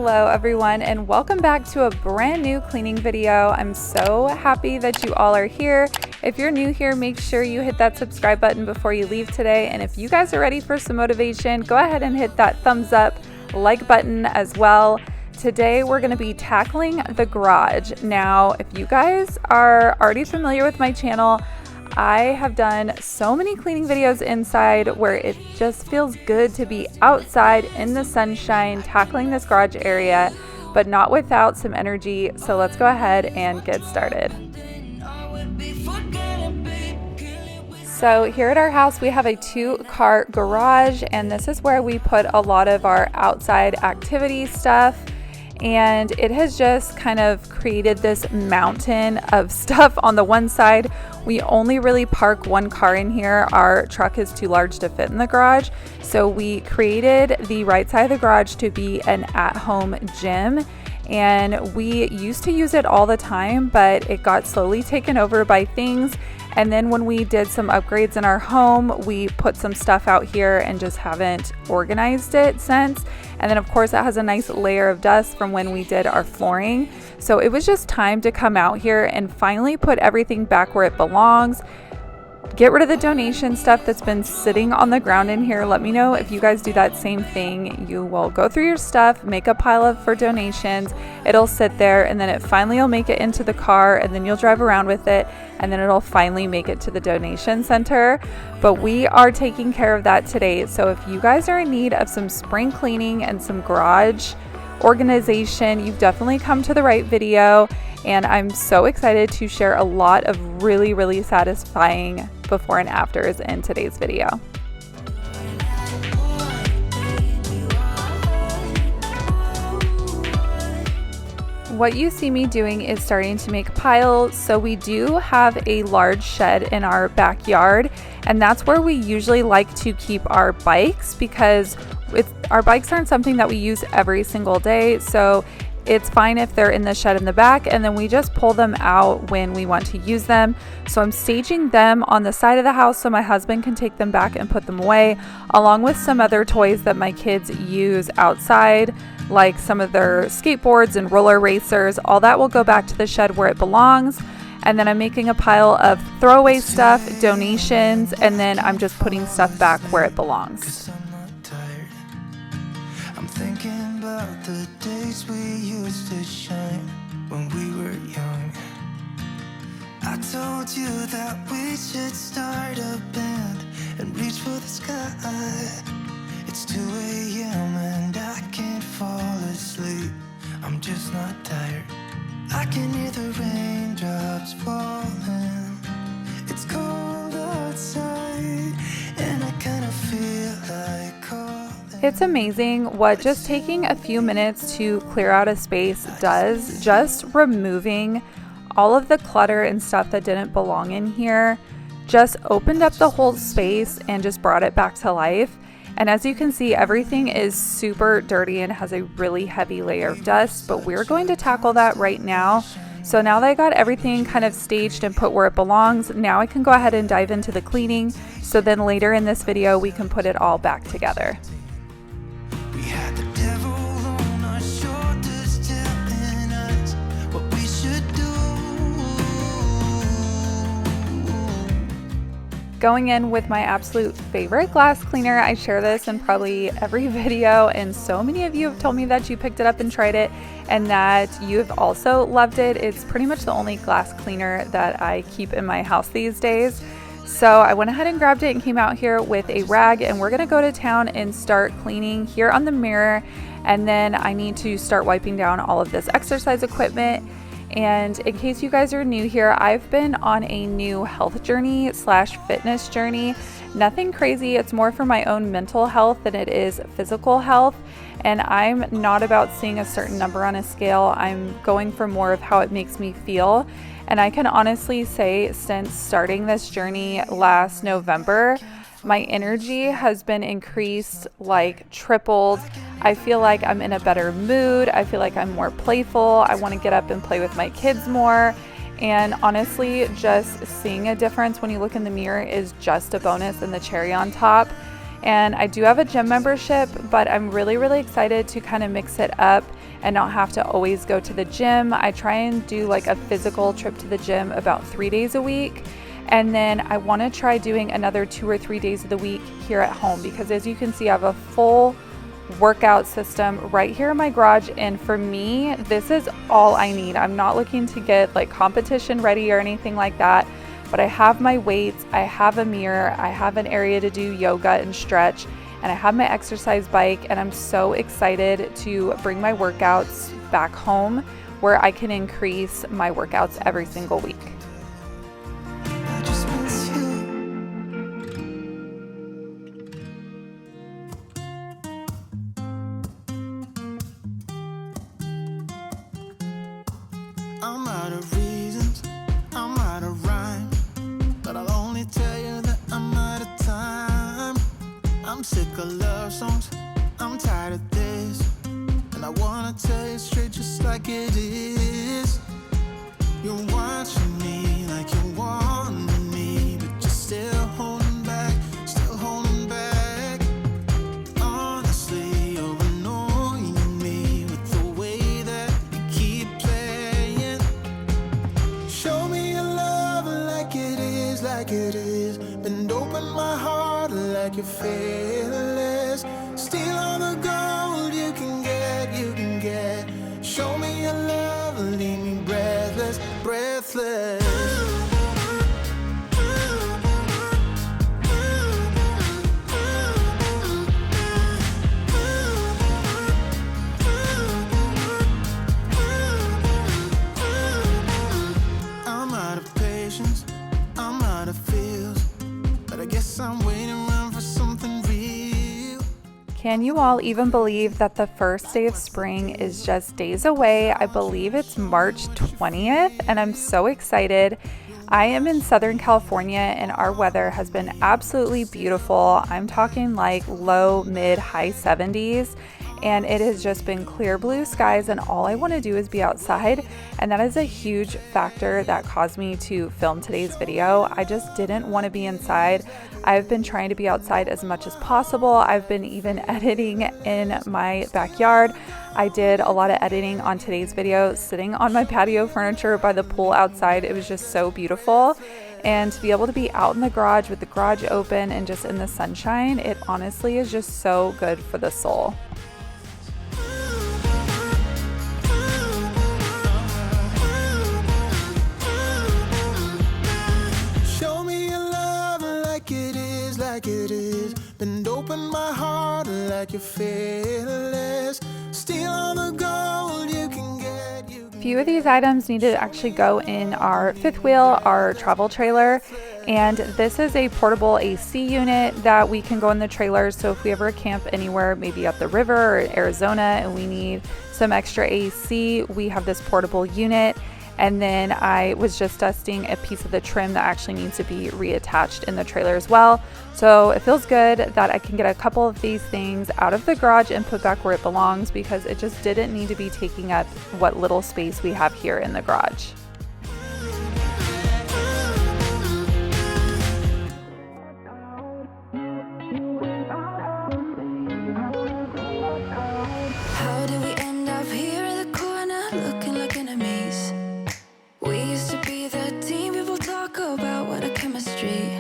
Hello everyone, and welcome back to a brand new cleaning video. I'm so happy that you all are here. If you're new here, make sure you hit that subscribe button before you leave today. And if you guys are ready for some motivation, go ahead and hit that thumbs up, like button as well. Today we're going to be tackling the garage. Now, if you guys are already familiar with my channel, I have done so many cleaning videos inside where it just feels good to be outside in the sunshine tackling this garage area, but not without some energy. So let's go ahead and get started. So here at our house we have a 2-car garage, and this is where we put a lot of our outside activity stuff. And it has just kind of created this mountain of stuff on the one side. We only really park one car in here. Our truck is too large to fit in the garage. So we created the right side of the garage to be an at-home gym. And we used to use it all the time, but it got slowly taken over by things. And then when we did some upgrades in our home, we put some stuff out here and just haven't organized it since. And then of course it has a nice layer of dust from when we did our flooring. So it was just time to come out here and finally put everything back where it belongs. Get rid of the donation stuff that's been sitting on the ground in here. Let me know if you guys do that same thing. You will go through your stuff, make a pile of for donations. It'll sit there, and then it finally will make it into the car, and then you'll drive around with it, and then it'll finally make it to the donation center. But we are taking care of that today. So if you guys are in need of some spring cleaning and some garage organization, you've definitely come to the right video. And I'm so excited to share a lot of really satisfying before and afters in today's video. What you see me doing is starting to make piles. So we do have a large shed in our backyard, and that's where we usually like to keep our bikes, because our bikes aren't something that we use every single day. So it's fine if they're in the shed in the back, and then we just pull them out when we want to use them. So I'm staging them on the side of the house so my husband can take them back and put them away, along with some other toys that my kids use outside, like some of their skateboards and roller racers. All that will go back to the shed where it belongs. And then I'm making a pile of throwaway stuff, donations, and then I'm just putting stuff back where it belongs. Thinking about the days we used to shine when we were young. I told you that we should start a band and reach for the sky. It's 2 a.m. and I can't fall asleep. I'm just not tired. I can hear the raindrops falling. It's cold outside and I kind of feel like calling. It's amazing what just taking a few minutes to clear out a space does. Just removing all of the clutter and stuff that didn't belong in here just opened up the whole space and just brought it back to life. And as you can see, everything is super dirty and has a really heavy layer of dust, but we're going to tackle that right now. So now that I got everything kind of staged and put where it belongs, now I can go ahead and dive into the cleaning. So then later in this video, we can put it all back together. We had the devil on our shoulders telling us what we should do. Going in with my absolute favorite glass cleaner. I share this in probably every video, and so many of you have told me that you picked it up and tried it and that you've also loved it. It's pretty much the only glass cleaner that I keep in my house these days. So I went ahead and grabbed it and came out here with a rag, and we're gonna go to town and start cleaning here on the mirror. And then I need to start wiping down all of this exercise equipment. And in case you guys are new here, I've been on a new health journey / fitness journey. Nothing crazy, it's more for my own mental health than it is physical health. And I'm not about seeing a certain number on a scale. I'm going for more of how it makes me feel. And I can honestly say, since starting this journey last November, my energy has been increased, like tripled. I feel like I'm in a better mood. I feel like I'm more playful. I want to get up and play with my kids more. And honestly, just seeing a difference when you look in the mirror is just a bonus and the cherry on top. And I do have a gym membership, but I'm really excited to kind of mix it up and not have to always go to the gym. I try and do like a physical trip to the gym about 3 days a week. And then I want to try doing another 2 or 3 days of the week here at home, because as you can see, I have a full workout system right here in my garage, and for me this is all I need. I'm not looking to get like competition ready or anything like that, but I have my weights, I have a mirror, I have an area to do yoga and stretch, and I have my exercise bike, and I'm so excited to bring my workouts back home where I can increase my workouts every single week. I just miss you. I'm out of reasons, I'm out of rhyme, but I'll only tell you that I'm out of time. I'm sick of love songs, I'm tired of this, and I wanna tell you straight just like it is. You're watching me like you want me, but you're still holding back, still holding back. Honestly, you're annoying me with the way that you keep playing. Show me your love like it is, like it is. Bend open my heart like you're fearless. Steal all the gold you can get, you can get. Show me your love, leave me breathless, breathless. I'm out of patience, I'm out of feels, but I guess I'm waiting around for something real. Can you all even believe that the first day of spring is just days away? I believe it's March 20th, and I'm so excited. I am in Southern California, and our weather has been absolutely beautiful. I'm talking like low, mid, high 70s, and it has just been clear blue skies, and all I want to do is be outside, and that is a huge factor that caused me to film today's video. I just didn't want to be inside. I've been trying to be outside as much as possible. I've been even editing in my backyard. I did a lot of editing on today's video sitting on my patio furniture by the pool outside. It was just so beautiful, and to be able to be out in the garage with the garage open and just in the sunshine, it honestly is just so good for the soul. Show me your love like it is, like it is. Bend open my heart like you're fearless. Steal all the gold you can get, you can. Few of these items need to actually go in our fifth wheel, our travel trailer, and this is a portable AC unit that we can go in the trailer. So if we ever camp anywhere, maybe at the river or Arizona, and we need some extra AC, we have this portable unit. And then I was just dusting a piece of the trim that actually needs to be reattached in the trailer as well. So it feels good that I can get a couple of these things out of the garage and put back where it belongs, because it just didn't need to be taking up what little space we have here in the garage. How did we end up here in the corner, looking like enemies? We used to be the team people talk about, what a chemistry.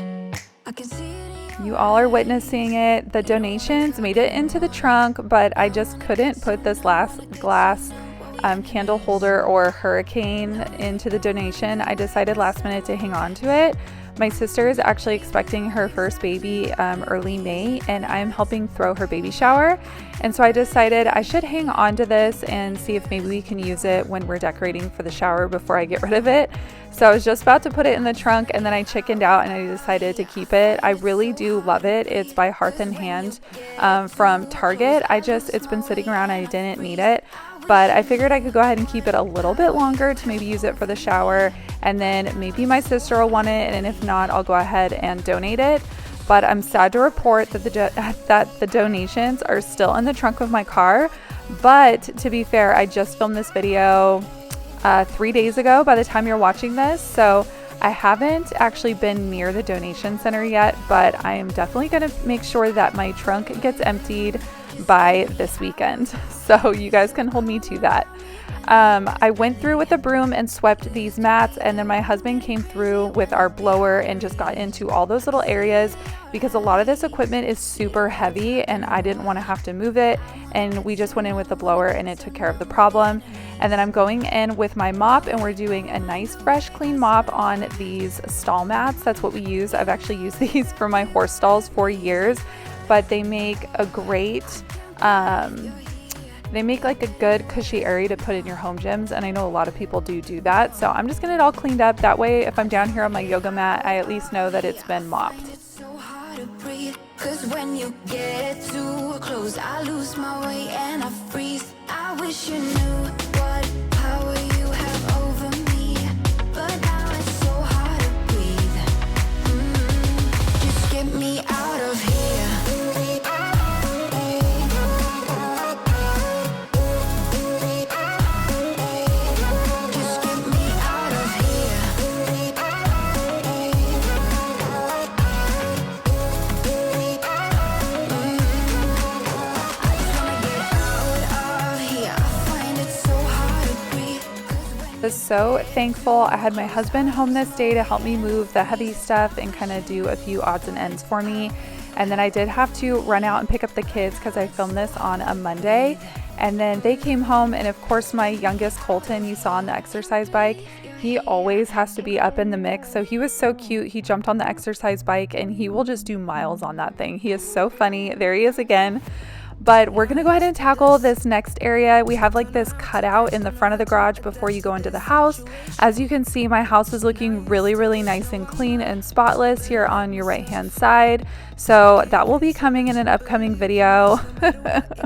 I can see it in your You all are witnessing it. The donations made it into the trunk, but I just couldn't put this last glass candle holder or hurricane into the donation. I decided last minute to hang on to it. My sister is actually expecting her first baby early May, and I'm helping throw her baby shower. And so I decided I should hang on to this and see if maybe we can use it when we're decorating for the shower before I get rid of it. So I was just about to put it in the trunk, and then I chickened out and I decided to keep it. I really do love it. It's by Hearth and Hand from Target. It's been sitting around, I didn't need it, but I figured I could go ahead and keep it a little bit longer to maybe use it for the shower, and then maybe my sister will want it, and if not, I'll go ahead and donate it. But I'm sad to report that the donations are still in the trunk of my car. But to be fair, I just filmed this video 3 days ago by the time you're watching this, so I haven't actually been near the donation center yet, but I am definitely going to make sure that my trunk gets emptied by this weekend. So you guys can hold me to that. I went through with a broom and swept these mats, and then my husband came through with our blower and just got into all those little areas because a lot of this equipment is super heavy and I didn't want to have to move it, and we just went in with the blower and it took care of the problem. And then I'm going in with my mop and we're doing a nice fresh clean mop on these stall mats. That's what we use. I've actually used these for my horse stalls for years, but they make a great they make like a good cushy area to put in your home gyms, and I know a lot of people do that. So I'm just getting it all cleaned up. That way, if I'm down here on my yoga mat, I at least know that it's been mopped. It's so hard to breathe, 'cause when you get too close, I lose my way and I freeze. I wish you knew what power you have over me, but now it's so hard to breathe. Just get me out of here. Was so thankful I had my husband home this day to help me move the heavy stuff and kind of do a few odds and ends for me. And then I did have to run out and pick up the kids because I filmed this on a Monday, and then they came home, and of course my youngest Colton, you saw on the exercise bike, he always has to be up in the mix. So he was so cute. He jumped on the exercise bike and he will just do miles on that thing. He is so funny. There he is again. But we're gonna go ahead and tackle this next area. We have like this cutout in the front of the garage before you go into the house. As you can see, my house is looking really nice and clean and spotless here on your right hand side. So that will be coming in an upcoming video. But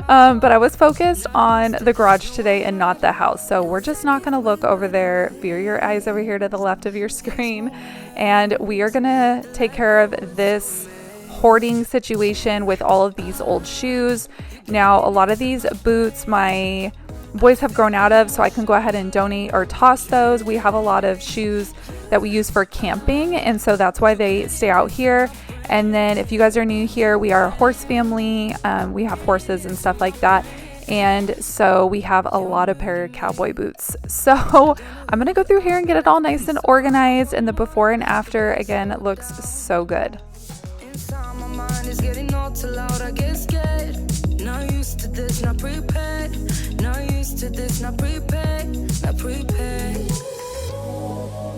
I was focused on the garage today and not the house. So we're just not gonna look over there. Veer your eyes over here to the left of your screen. And we are gonna take care of this hoarding situation with all of these old shoes. Now, a lot of these boots my boys have grown out of, so I can go ahead and donate or toss those. We have a lot of shoes that we use for camping, and so that's why they stay out here. And then if you guys are new here, we are a horse family. We have horses and stuff like that. And so we have a lot of pair of cowboy boots. So I'm gonna go through here and get it all nice and organized, and the before and after again looks so good. My mind is getting all too loud, I get scared. Not used to this, not prepared. Not used to this, not prepared. Not prepared.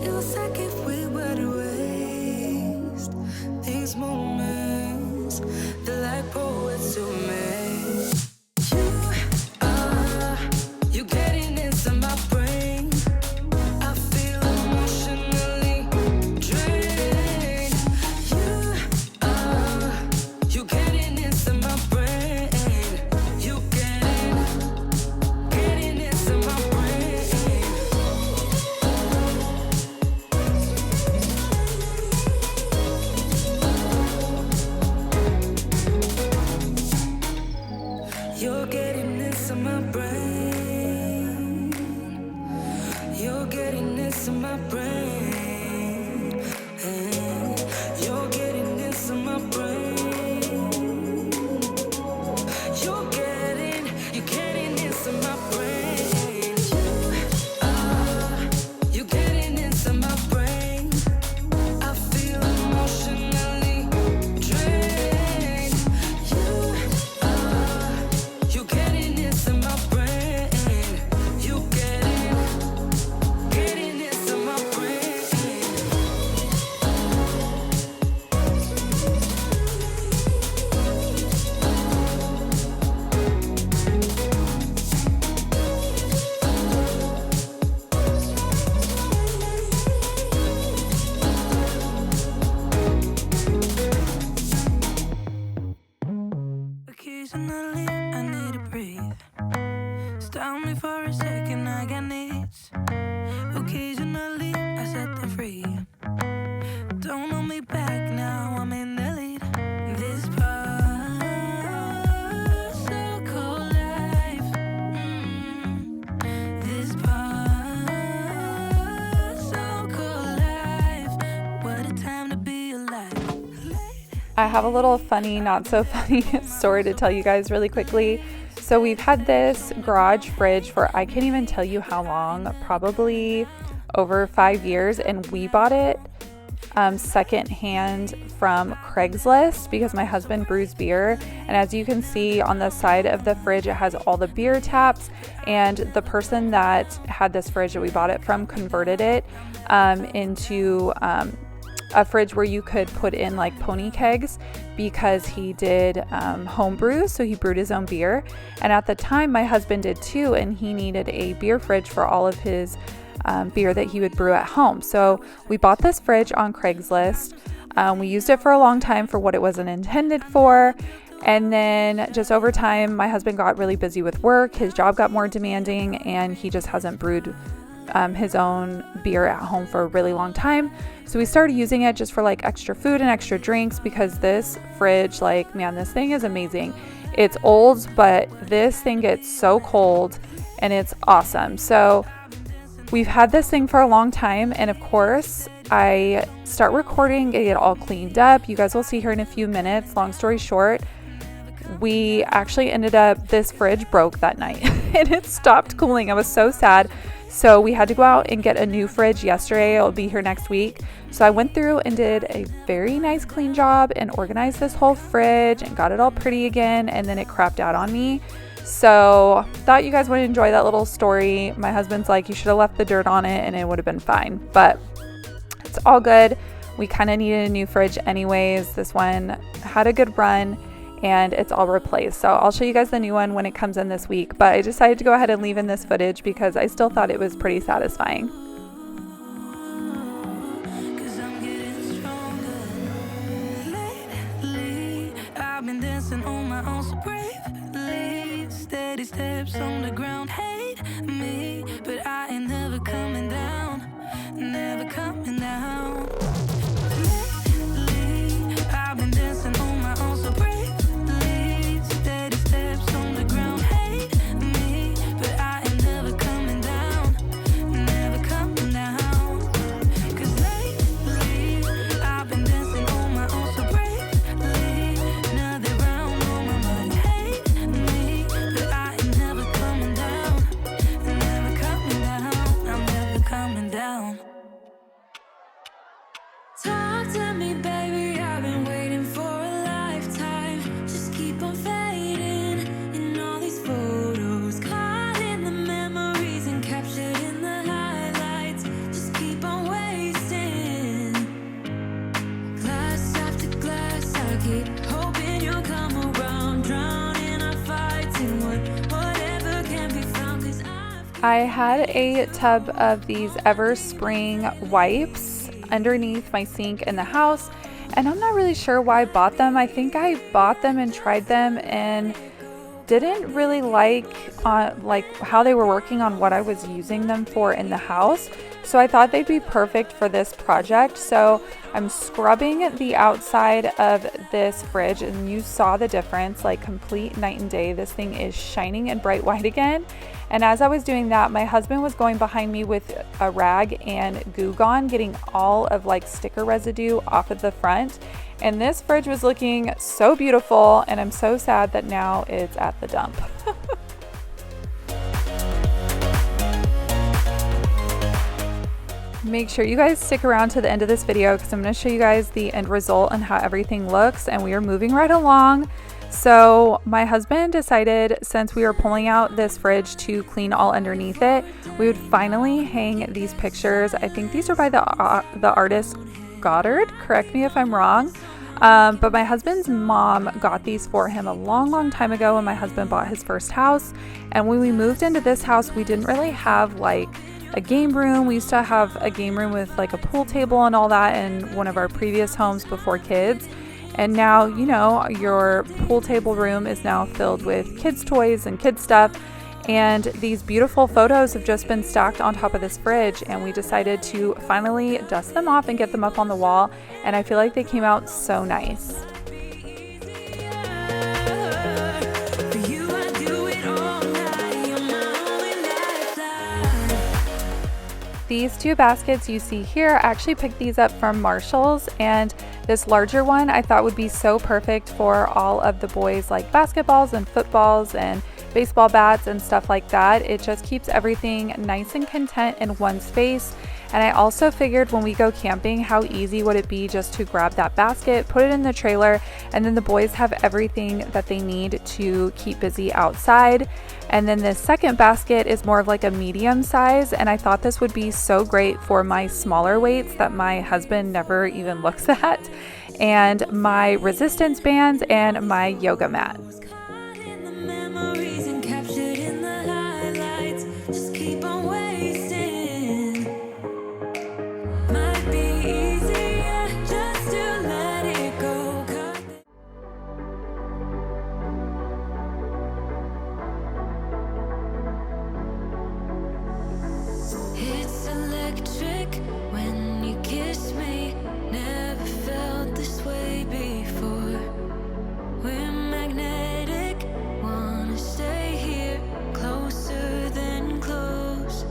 It was like if we were to waste these moments, they're like poets to me. You getting inside my brain. I feel emotionally drained. You getting into my brain. You getting into my brain. You're getting into my brain. You're getting into my brain. You're getting into my brain. You're getting into my brain. You getting into my brain. I feel emotionally drained. You getting into my brain. You getting into my brain. Occasionally I need to breathe. Stop me for a second, I got needs. Occasionally I set them free. Don't hold me back now, I'm in the lead. This part, so cold life. This part, so cold life. What a time to be alive. I have a little funny, not so funny story to tell you guys really quickly. So we've had this garage fridge for I can't even tell you how long, probably over 5 years, and we bought it secondhand from Craigslist because my husband brews beer, and as you can see on the side of the fridge, it has all the beer taps, and the person that had this fridge that we bought it from converted it into a fridge where you could put in like pony kegs because he did home brews, so he brewed his own beer. And at the time my husband did too, and he needed a beer fridge for all of his beer that he would brew at home. So we bought this fridge on Craigslist. We used it for a long time for what it wasn't intended for, and then just over time my husband got really busy with work, his job got more demanding, and he just hasn't brewed his own beer at home for a really long time. So we started using it just for like extra food and extra drinks, because this fridge, like, man, this thing is amazing. It's old, but this thing gets so cold and it's awesome. So we've had this thing for a long time, and of course I start recording, get it all cleaned up. You guys will see here in a few minutes. Long story short, we actually ended up, this fridge broke that night and it stopped cooling. I was so sad. So we had to go out and get a new fridge yesterday. It'll be here next week. So I went through and did a very nice clean job and organized this whole fridge and got it all pretty again, and then it crapped out on me. So thought you guys would enjoy that little story. My husband's like, you should have left the dirt on it and it would have been fine, but it's all good. We kind of needed a new fridge anyways. This one had a good run and it's all replaced. So I'll show you guys the new one when it comes in this week, but I decided to go ahead and leave in this footage because I still thought it was pretty satisfying. I've been dancing on my own so bravely. Steady steps on the ground, hate me, but I ain't never coming down, never coming down. Lately, I've been dancing on my own so bravely. Steady steps on the ground, hate me, but I ain't never coming down, never coming down. 'Cause lately, I've been dancing on my own so bravely. Talk to me, baby, I've been waiting for a lifetime. Just keep on fading in all these photos, caught in the memories and captured in the highlights. Just keep on wasting. Glass after glass, I keep hoping you'll come around, drowning our fights in whatever can be found. 'Cause I had a tub of these Everspring wipes underneath my sink in the house, and I'm not really sure why I bought them. I think I bought them and tried them and didn't really like how they were working on what I was using them for in the house. So I thought they'd be perfect for this project. So I'm scrubbing the outside of this fridge, and you saw the difference, like complete night and day. This thing is shining and bright white again. And as I was doing that, my husband was going behind me with a rag and Goo Gone, getting all of like sticker residue off of the front. And this fridge was looking so beautiful, and I'm so sad that now it's at the dump. Make sure you guys stick around to the end of this video because I'm going to show you guys the end result and how everything looks, and we are moving right along. So my husband decided, since we were pulling out this fridge to clean all underneath it, we would finally hang these pictures. I think these are by the artist Goddard, correct me if I'm wrong. But my husband's mom got these for him a long time ago when my husband bought his first house. And when we moved into this house, we didn't really have like a game room. We used to have a game room with like a pool table and all that in one of our previous homes before kids. And now, you know, your pool table room is now filled with kids' toys and kids' stuff. And these beautiful photos have just been stacked on top of this fridge, and we decided to finally dust them off and get them up on the wall. And I feel like they came out so nice. These two baskets you see here, I actually picked these up from Marshall's, and This larger one I thought would be so perfect for all of the boys, like basketballs and footballs and baseball bats and stuff like that. It just keeps everything nice and content in one space. And I also figured when we go camping, how easy would it be just to grab that basket, put it in the trailer, and then the boys have everything that they need to keep busy outside. And then this second basket is more of like a medium size, and I thought this would be so great for my smaller weights that my husband never even looks at, and my resistance bands and my yoga mat. It's electric when you kiss me. Never felt this way before. We're magnetic, wanna stay here, closer than close.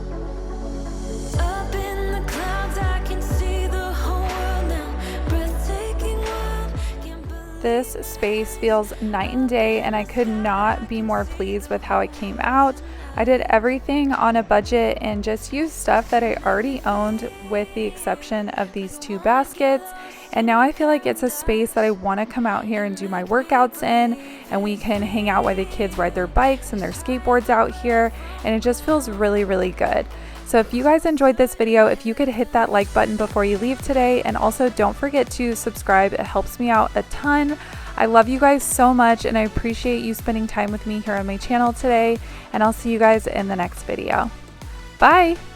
Up in the clouds, I can see the whole world now. Breathtaking world, can't believe. This space feels night and day, and I could not be more pleased with how it came out. I did everything on a budget and just used stuff that I already owned, with the exception of these two baskets. And now I feel like it's a space that I want to come out here and do my workouts in, and we can hang out while the kids ride their bikes and their skateboards out here, and it just feels really, really good. So if you guys enjoyed this video, if you could hit that like button before you leave today, and also don't forget to subscribe. It helps me out a ton. I love you guys so much, and I appreciate you spending time with me here on my channel today, and I'll see you guys in the next video. Bye!